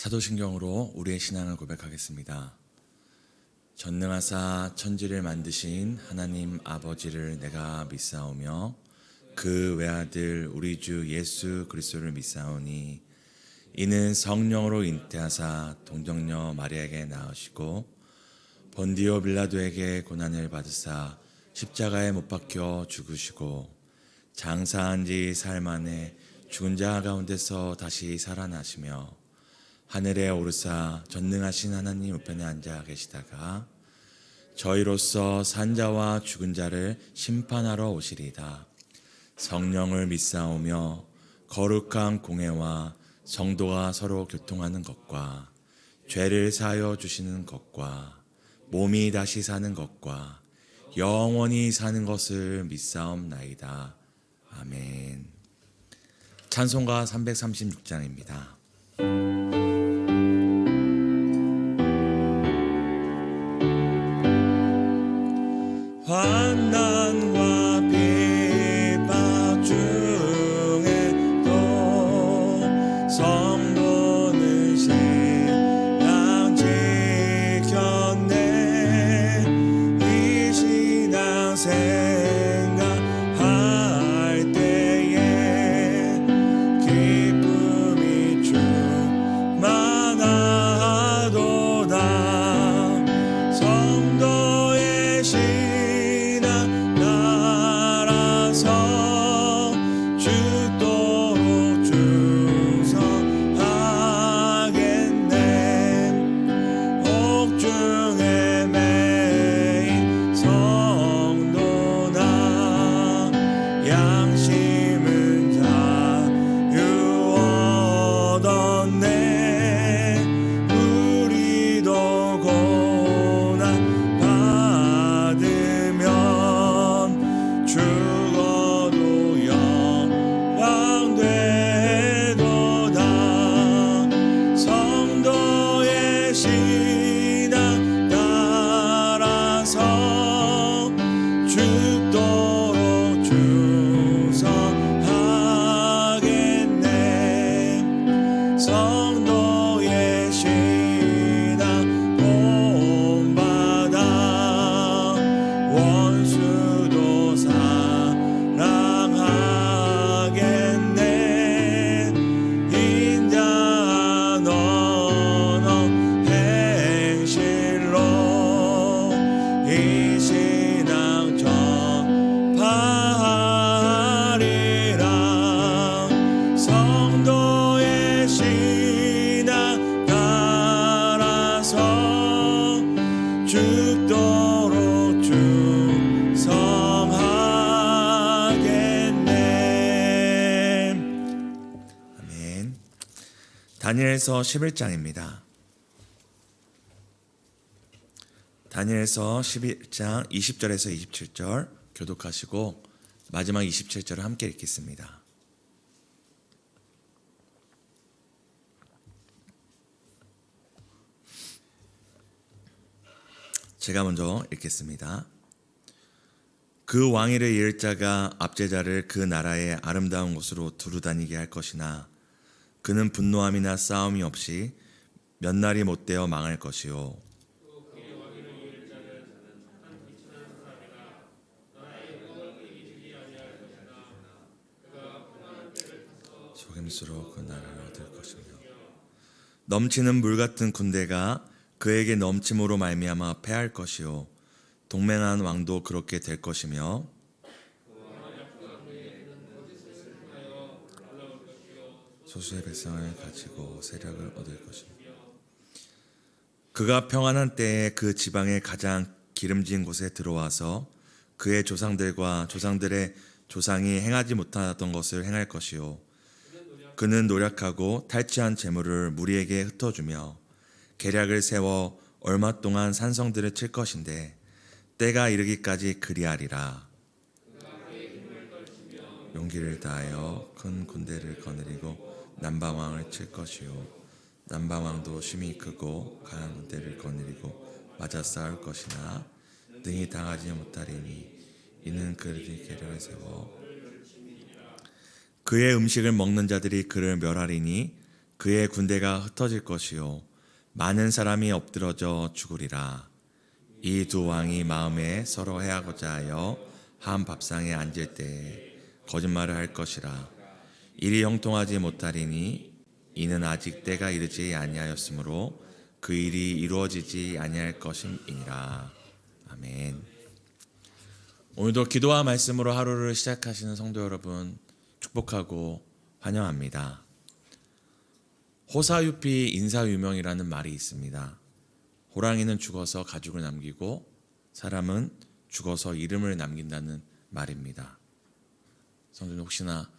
사도신경으로 우리의 신앙을 고백하겠습니다. 전능하사 천지를 만드신 하나님 아버지를 내가 믿사오며 그 외아들 우리 주 예수 그리스도를 믿사오니 이는 성령으로 잉태하사 동정녀 마리아에게 낳으시고 본디오 빌라도에게 고난을 받으사 십자가에 못 박혀 죽으시고 장사한 지 사흘 만에 죽은 자 가운데서 다시 살아나시며 하늘에 오르사 전능하신 하나님 우편에 앉아 계시다가 저희로서 산자와 죽은 자를 심판하러 오시리이다. 성령을 믿사오며 거룩한 공회와 성도가 서로 교통하는 것과 죄를 사하여 주시는 것과 몸이 다시 사는 것과 영원히 사는 것을 믿사옵나이다. 아멘. 찬송가 336장입니다. 환난과 비박 중에도 성도는 신앙 지켰네. 이 신앙 생각할 때에 기쁨이 충만하도다. 성도의 다니엘서 11장입니다. 다니엘서 11장 20절에서 27절 교독하시고 마지막 27절을 함께 읽겠습니다. 제가 먼저 읽겠습니다. 그 왕위를 이을 자가 압제자를 그 나라의 아름다운 곳으로 두루다니게 할 것이나 그는 분노함이나 싸움이 없이 몇 날이 못되어 망할 것이요 속임수로 그 나라를 얻을 것이며 넘치는 물 같은 군대가 그에게 넘침으로 말미암아 패할 것이요 동맹한 왕도 그렇게 될 것이며 소수의 백성을 가지고 세력을 얻을 것이며 그가 평안한 때에 그 지방의 가장 기름진 곳에 들어와서 그의 조상들과 조상들의 조상이 행하지 못하던 것을 행할 것이요 그는 노력하고 탈취한 재물을 무리에게 흩어주며 계략을 세워 얼마 동안 산성들을 칠 것인데 때가 이르기까지 그리하리라. 용기를 다하여 큰 군대를 거느리고 남방왕을 칠 것이요 남방왕도 힘이 크고 강한 군대를 거느리고 맞아 싸울 것이나 능히 당하지 못하리니 이는 그들이 계략을 세워 그의 음식을 먹는 자들이 그를 멸하리니 그의 군대가 흩어질 것이요 많은 사람이 엎드러져 죽으리라. 이 두 왕이 마음에 서로 해하고자 하여 한 밥상에 앉을 때에 거짓말을 할 것이라. 일이 형통하지 못하리니 이는 아직 때가 이르지 아니하였으므로 그 일이 이루어지지 아니할 것임이니라. 아멘. 오늘도 기도와 말씀으로 하루를 시작하시는 성도 여러분 축복하고 환영합니다. 호사유피 인사유명이라는 말이 있습니다. 호랑이는 죽어서 가죽을 남기고 사람은 죽어서 이름을 남긴다는 말입니다. 성도님 혹시나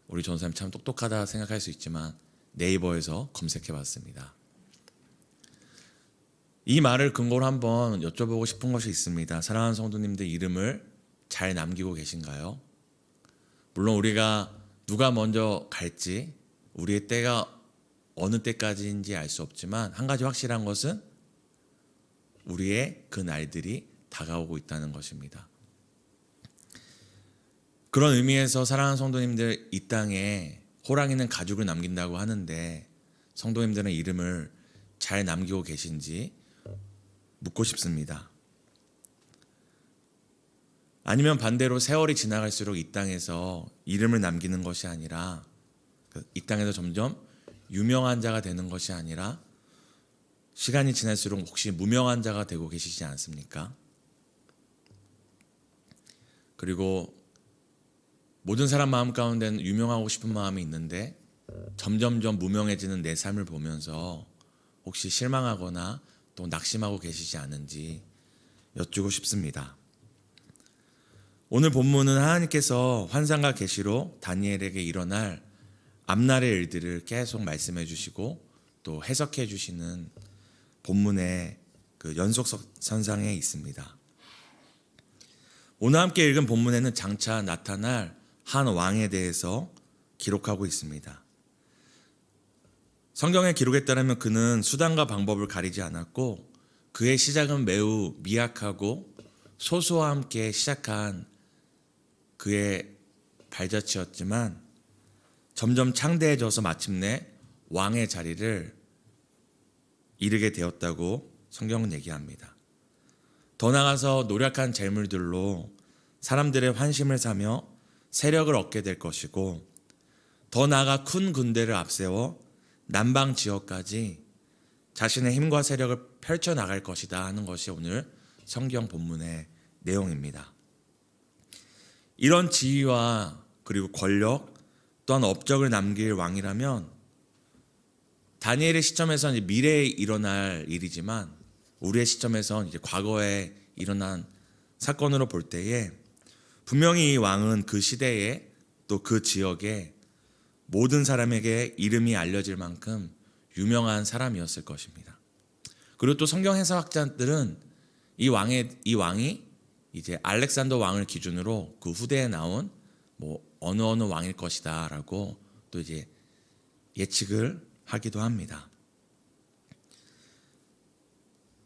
우리 전사님 참 똑똑하다 생각할 수 있지만 네이버에서 검색해 봤습니다. 이 말을 근거로 한번 여쭤보고 싶은 것이 있습니다. 사랑하는 성도님들 이름을 잘 남기고 계신가요? 물론 우리가 누가 먼저 갈지 우리의 때가 어느 때까지인지 알 수 없지만 한 가지 확실한 것은 우리의 그 날들이 다가오고 있다는 것입니다. 그런 의미에서 사랑하는 성도님들 이 땅에 호랑이는 가죽을 남긴다고 하는데 성도님들은 이름을 잘 남기고 계신지 묻고 싶습니다. 아니면 반대로 세월이 지나갈수록 이 땅에서 이름을 남기는 것이 아니라 이 땅에서 점점 유명한 자가 되는 것이 아니라 시간이 지날수록 혹시 무명한 자가 되고 계시지 않습니까? 그리고 모든 사람 마음 가운데는 유명하고 싶은 마음이 있는데 점점점 무명해지는 내 삶을 보면서 혹시 실망하거나 또 낙심하고 계시지 않은지 여쭈고 싶습니다. 오늘 본문은 하나님께서 환상과 계시로 다니엘에게 일어날 앞날의 일들을 계속 말씀해 주시고 또 해석해 주시는 본문의 그 연속선상에 있습니다. 오늘 함께 읽은 본문에는 장차 나타날 한 왕에 대해서 기록하고 있습니다. 성경에 기록했다면 그는 수단과 방법을 가리지 않았고 그의 시작은 매우 미약하고 소수와 함께 시작한 그의 발자취였지만 점점 창대해져서 마침내 왕의 자리를 이르게 되었다고 성경은 얘기합니다. 더 나아가서 노력한 재물들로 사람들의 환심을 사며 세력을 얻게 될 것이고 더 나아가 큰 군대를 앞세워 남방 지역까지 자신의 힘과 세력을 펼쳐나갈 것이다 하는 것이 오늘 성경 본문의 내용입니다. 이런 지위와 그리고 권력 또한 업적을 남길 왕이라면 다니엘의 시점에서는 미래에 일어날 일이지만 우리의 시점에서는 이제 과거에 일어난 사건으로 볼 때에 분명히 이 왕은 그 시대에 또 그 지역에 모든 사람에게 이름이 알려질 만큼 유명한 사람이었을 것입니다. 그리고 또 성경 해석학자들은 이 왕이 이제 알렉산더 왕을 기준으로 그 후대에 나온 어느 왕일 것이다라고 또 이제 예측을 하기도 합니다.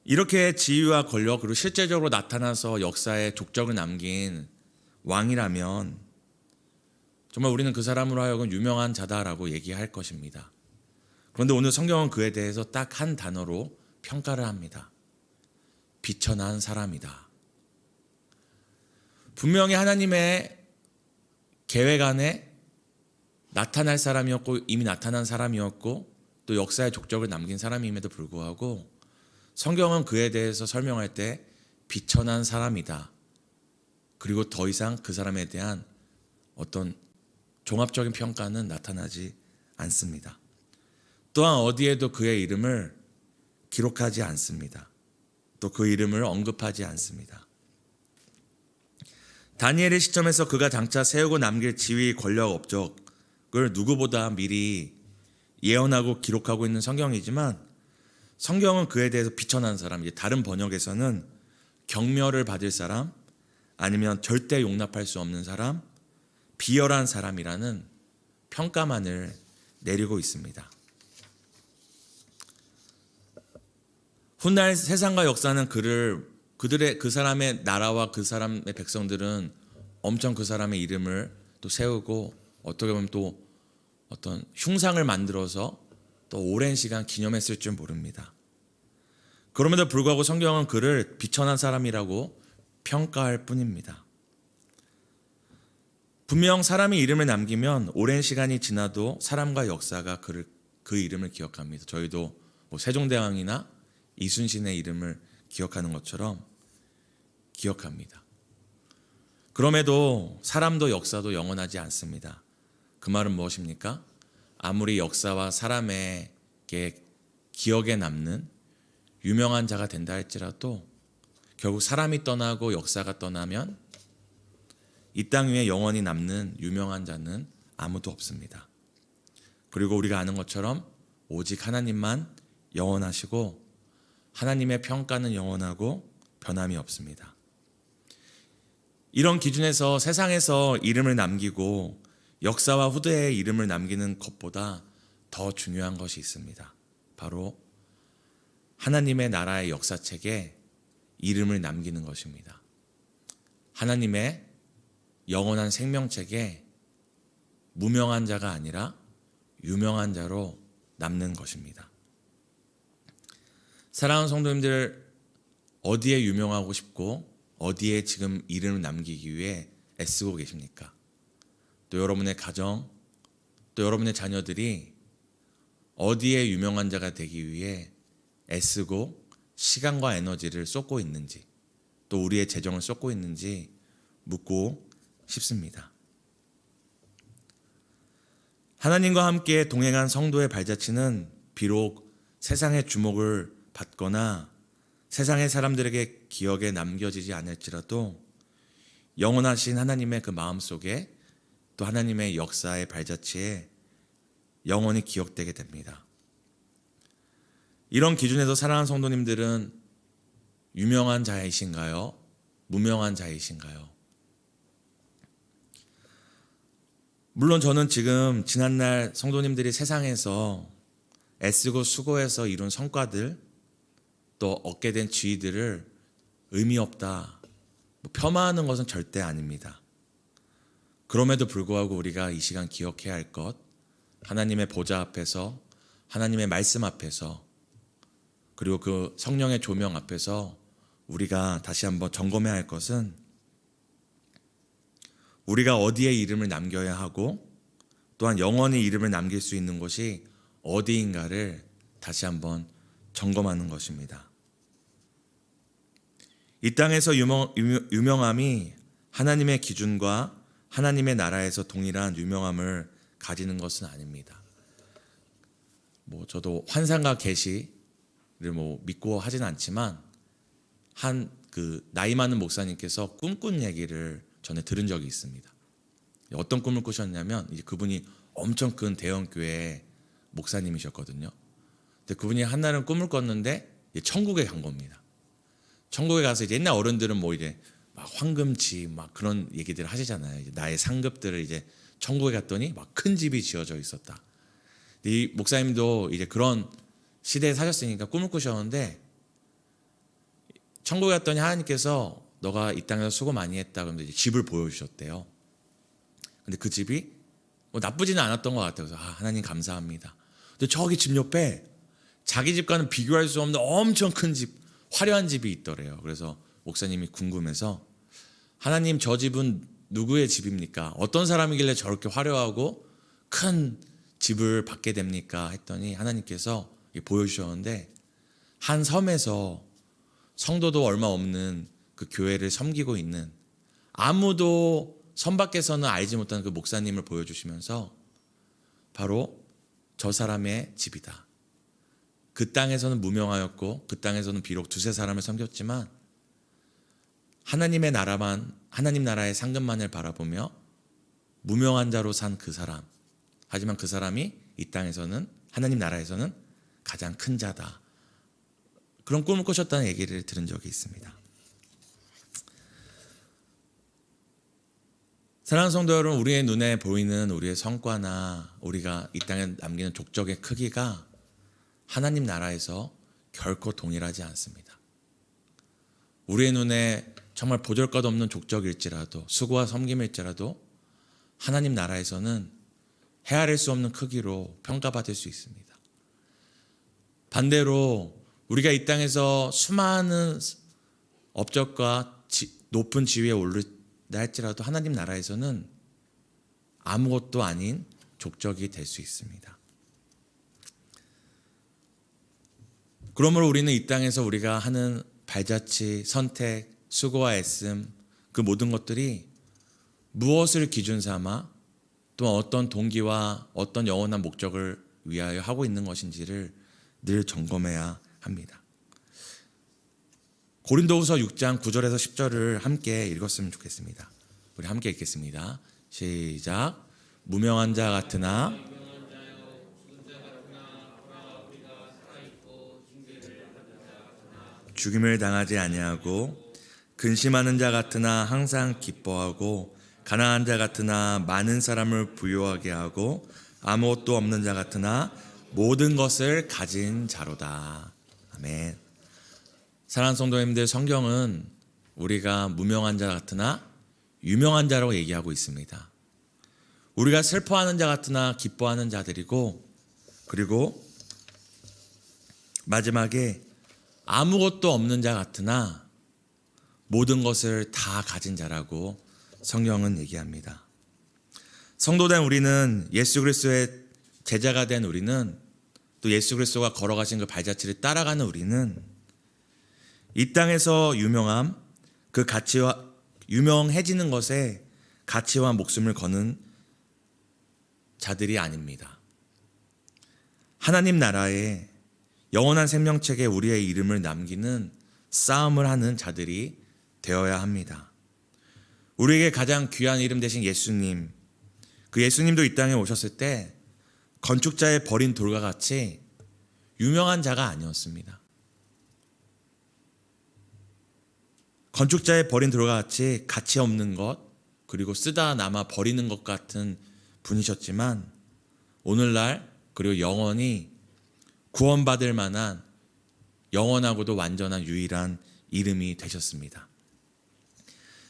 이렇게 지위와 권력 그리고 실제적으로 나타나서 역사에 족적을 남긴 왕이라면 정말 우리는 그 사람으로 하여금 유명한 자다라고 얘기할 것입니다. 그런데 오늘 성경은 그에 대해서 딱 한 단어로 평가를 합니다. 비천한 사람이다. 분명히 하나님의 계획 안에 나타날 사람이었고 이미 나타난 사람이었고 또 역사의 족적을 남긴 사람임에도 불구하고 성경은 그에 대해서 설명할 때 비천한 사람이다. 그리고 더 이상 그 사람에 대한 어떤 종합적인 평가는 나타나지 않습니다. 또한 어디에도 그의 이름을 기록하지 않습니다. 또 그 이름을 언급하지 않습니다. 다니엘의 시점에서 그가 장차 세우고 남길 지위, 권력, 업적을 누구보다 미리 예언하고 기록하고 있는 성경이지만 성경은 그에 대해서 비천한 사람, 다른 번역에서는 경멸을 받을 사람, 아니면 절대 용납할 수 없는 사람, 비열한 사람이라는 평가만을 내리고 있습니다. 훗날 세상과 역사는 그 사람의 나라와 그 사람의 백성들은 엄청 그 사람의 이름을 또 세우고 어떻게 보면 또 어떤 흉상을 만들어서 또 오랜 시간 기념했을 줄 모릅니다. 그럼에도 불구하고 성경은 그를 비천한 사람이라고 평가할 뿐입니다. 분명 사람이 이름을 남기면 오랜 시간이 지나도 사람과 역사가 그 이름을 기억합니다. 저희도 뭐 세종대왕이나 이순신의 이름을 기억하는 것처럼 기억합니다. 그럼에도 사람도 역사도 영원하지 않습니다. 그 말은 무엇입니까? 아무리 역사와 사람에게 기억에 남는 유명한 자가 된다 할지라도 결국 사람이 떠나고 역사가 떠나면 이 땅 위에 영원히 남는 유명한 자는 아무도 없습니다. 그리고 우리가 아는 것처럼 오직 하나님만 영원하시고 하나님의 평가는 영원하고 변함이 없습니다. 이런 기준에서 세상에서 이름을 남기고 역사와 후대에 이름을 남기는 것보다 더 중요한 것이 있습니다. 바로 하나님의 나라의 역사책에 이름을 남기는 것입니다. 하나님의 영원한 생명책에 무명한 자가 아니라 유명한 자로 남는 것입니다. 사랑하는 성도님들, 어디에 유명하고 싶고 어디에 지금 이름을 남기기 위해 애쓰고 계십니까? 또 여러분의 가정, 또 여러분의 자녀들이 어디에 유명한 자가 되기 위해 애쓰고 시간과 에너지를 쏟고 있는지, 또 우리의 재정을 쏟고 있는지 묻고 싶습니다. 하나님과 함께 동행한 성도의 발자취는 비록 세상의 주목을 받거나 세상의 사람들에게 기억에 남겨지지 않을지라도 영원하신 하나님의 그 마음속에 또 하나님의 역사의 발자취에 영원히 기억되게 됩니다. 이런 기준에서 사랑하는 성도님들은 유명한 자이신가요? 무명한 자이신가요? 물론 저는 지금 지난날 성도님들이 세상에서 애쓰고 수고해서 이룬 성과들 또 얻게 된 지위들을 의미 없다, 폄하하는 것은 절대 아닙니다. 그럼에도 불구하고 우리가 이 시간 기억해야 할 것, 하나님의 보좌 앞에서, 하나님의 말씀 앞에서, 그리고 그 성령의 조명 앞에서 우리가 다시 한번 점검해야 할 것은 우리가 어디에 이름을 남겨야 하고 또한 영원히 이름을 남길 수 있는 곳이 어디인가를 다시 한번 점검하는 것입니다. 이 땅에서 유명함이 하나님의 기준과 하나님의 나라에서 동일한 유명함을 가지는 것은 아닙니다. 저도 환상과 계시를 믿고 하진 않지만 한 나이 많은 목사님께서 꿈꾼 얘기를 전에 들은 적이 있습니다. 어떤 꿈을 꾸셨냐면 이제 그분이 엄청 큰 대형 교회 목사님이셨거든요. 근데 그분이 한날은 꿈을 꿨는데 천국에 간 겁니다. 천국에 가서 이제 옛날 어른들은 이제 막 황금집 막 그런 얘기들 하시잖아요. 이제 나의 상급들을 이제 천국에 갔더니 막 큰 집이 지어져 있었다. 이 목사님도 이제 그런 시대에 사셨으니까 꿈을 꾸셨는데 천국에 갔더니 하나님께서 너가 이 땅에서 수고 많이 했다 그러면서 이제 집을 보여주셨대요. 근데 그 집이 나쁘지는 않았던 것 같아요. 그래서 하나님 감사합니다. 근데 저기 집 옆에 자기 집과는 비교할 수 없는 엄청 큰 집, 화려한 집이 있더래요. 그래서 목사님이 궁금해서 하나님 저 집은 누구의 집입니까? 어떤 사람이길래 저렇게 화려하고 큰 집을 받게 됩니까? 했더니 하나님께서 보여주셨는데 한 섬에서 성도도 얼마 없는 그 교회를 섬기고 있는 아무도 섬 밖에서는 알지 못하는 그 목사님을 보여주시면서 바로 저 사람의 집이다. 그 땅에서는 무명하였고 그 땅에서는 비록 두세 사람을 섬겼지만 하나님의 나라만, 하나님 나라의 상급만을 바라보며 무명한 자로 산 그 사람, 하지만 그 사람이 이 땅에서는, 하나님 나라에서는 가장 큰 자다. 그런 꿈을 꾸셨다는 얘기를 들은 적이 있습니다. 사랑하는 성도 여러분, 우리의 눈에 보이는 우리의 성과나 우리가 이 땅에 남기는 족적의 크기가 하나님 나라에서 결코 동일하지 않습니다. 우리의 눈에 정말 보잘것없는 족적일지라도, 수고와 섬김일지라도 하나님 나라에서는 헤아릴 수 없는 크기로 평가받을 수 있습니다. 반대로 우리가 이 땅에서 수많은 업적과 높은 지위에 오르다 할지라도 하나님 나라에서는 아무것도 아닌 족적이 될 수 있습니다. 그러므로 우리는 이 땅에서 우리가 하는 발자취, 선택, 수고와 애씀, 그 모든 것들이 무엇을 기준 삼아 또 어떤 동기와 어떤 영원한 목적을 위하여 하고 있는 것인지를 늘 점검해야 합니다. 고린도후서 6장 9절에서 10절을 함께 읽었으면 좋겠습니다. 우리 함께 읽겠습니다. 시작. 무명한 자 같으나 죽임을 당하지 아니하고 근심하는 자 같으나 항상 기뻐하고 가난한 자 같으나 많은 사람을 부유하게 하고 아무것도 없는 자 같으나 모든 것을 가진 자로다. 아멘. 사랑하는 성도님들, 성경은 우리가 무명한 자 같으나 유명한 자라고 얘기하고 있습니다. 우리가 슬퍼하는 자 같으나 기뻐하는 자들이고, 그리고 마지막에 아무것도 없는 자 같으나 모든 것을 다 가진 자라고 성경은 얘기합니다. 성도된 우리는, 예수 그리스도의 제자가 된 우리는, 또 예수 그리스도가 걸어가신 그 발자취를 따라가는 우리는 이 땅에서 유명함, 그 가치와 유명해지는 것에 가치와 목숨을 거는 자들이 아닙니다. 하나님 나라에 영원한 생명책에 우리의 이름을 남기는 싸움을 하는 자들이 되어야 합니다. 우리에게 가장 귀한 이름 되신 예수님, 그 예수님도 이 땅에 오셨을 때 건축자의 버린 돌과 같이 유명한 자가 아니었습니다. 건축자의 버린 돌과 같이 가치 없는 것, 그리고 쓰다 남아 버리는 것 같은 분이셨지만 오늘날 그리고 영원히 구원받을 만한 영원하고도 완전한 유일한 이름이 되셨습니다.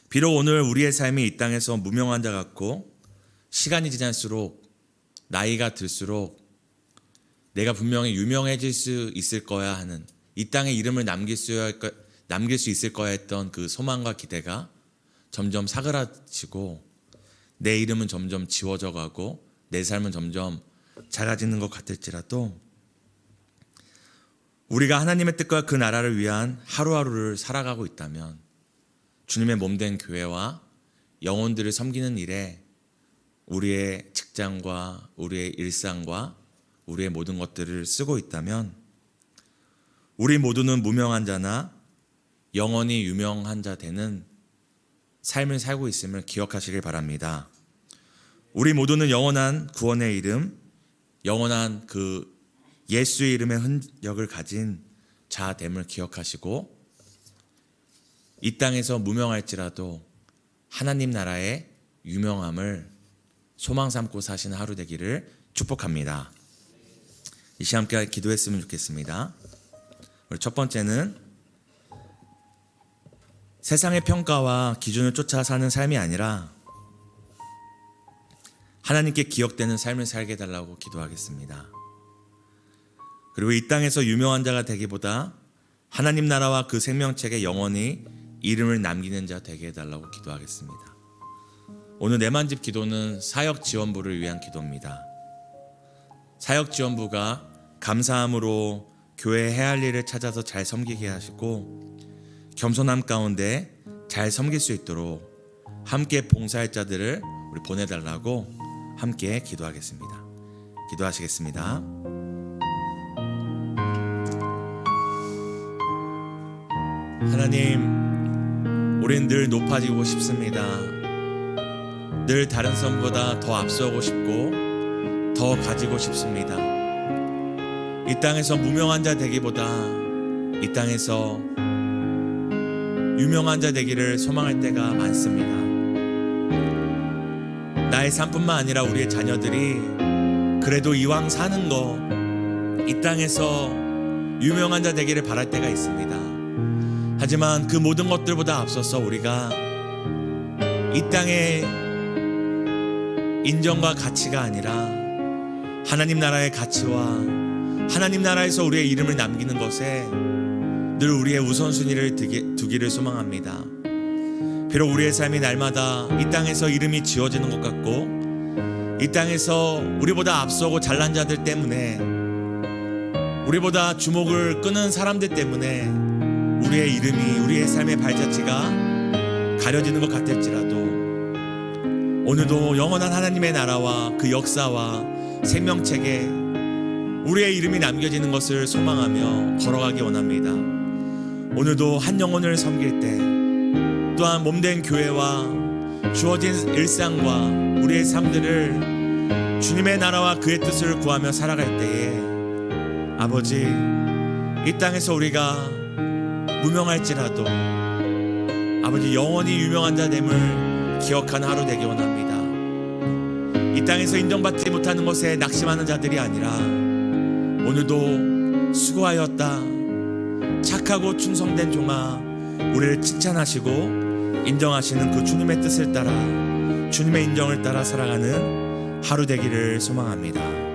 비록 오늘 우리의 삶이 이 땅에서 무명한 자 같고 시간이 지날수록 나이가 들수록 내가 분명히 유명해질 수 있을 거야 하는, 이 땅에 이름을 남길 수 있을 거야 했던 그 소망과 기대가 점점 사그라지고 내 이름은 점점 지워져 가고 내 삶은 점점 작아지는 것 같을지라도 우리가 하나님의 뜻과 그 나라를 위한 하루하루를 살아가고 있다면 주님의 몸된 교회와 영혼들을 섬기는 일에 우리의 직장과 우리의 일상과 우리의 모든 것들을 쓰고 있다면 우리 모두는 무명한 자나 영원히 유명한 자 되는 삶을 살고 있음을 기억하시길 바랍니다. 우리 모두는 영원한 구원의 이름, 영원한 그 예수의 이름의 흔적을 가진 자됨을 기억하시고 이 땅에서 무명할지라도 하나님 나라의 유명함을 소망 삼고 사시는 하루 되기를 축복합니다. 이 시간 함께 기도했으면 좋겠습니다. 우리 첫 번째는 세상의 평가와 기준을 쫓아 사는 삶이 아니라 하나님께 기억되는 삶을 살게 해달라고 기도하겠습니다. 그리고 이 땅에서 유명한 자가 되기보다 하나님 나라와 그 생명책에 영원히 이름을 남기는 자 되게 해달라고 기도하겠습니다. 오늘 내만집 기도는 사역지원부를 위한 기도입니다. 사역지원부가 감사함으로 교회에 해야 할 일을 찾아서 잘 섬기게 하시고 겸손함 가운데 잘 섬길 수 있도록 함께 봉사할 자들을 우리 보내달라고 함께 기도하겠습니다. 기도하시겠습니다. 하나님, 우린 늘 높아지고 싶습니다. 늘 다른 사람보다 더 앞서고 싶고 더 가지고 싶습니다. 이 땅에서 무명한 자 되기보다 이 땅에서 유명한 자 되기를 소망할 때가 많습니다. 나의 삶뿐만 아니라 우리의 자녀들이 그래도 이왕 사는 거 이 땅에서 유명한 자 되기를 바랄 때가 있습니다. 하지만 그 모든 것들보다 앞서서 우리가 이 땅의 인정과 가치가 아니라 하나님 나라의 가치와 하나님 나라에서 우리의 이름을 남기는 것에 늘 우리의 우선순위를 두기를 소망합니다. 비록 우리의 삶이 날마다 이 땅에서 이름이 지어지는 것 같고 이 땅에서 우리보다 앞서고 잘난 자들 때문에, 우리보다 주목을 끄는 사람들 때문에 우리의 이름이, 우리의 삶의 발자취가 가려지는 것 같을지라도 오늘도 영원한 하나님의 나라와 그 역사와 생명책에 우리의 이름이 남겨지는 것을 소망하며 걸어가기 원합니다. 오늘도 한 영혼을 섬길 때, 또한 몸된 교회와 주어진 일상과 우리의 삶들을 주님의 나라와 그의 뜻을 구하며 살아갈 때에 아버지, 이 땅에서 우리가 무명할지라도 아버지 영원히 유명한 자됨을 기억하는 하루 되기 원합니다. 이 땅에서 인정받지 못하는 것에 낙심하는 자들이 아니라 오늘도 수고하였다, 착하고 충성된 종아, 우리를 칭찬하시고 인정하시는 그 주님의 뜻을 따라, 주님의 인정을 따라 살아가는 하루 되기를 소망합니다.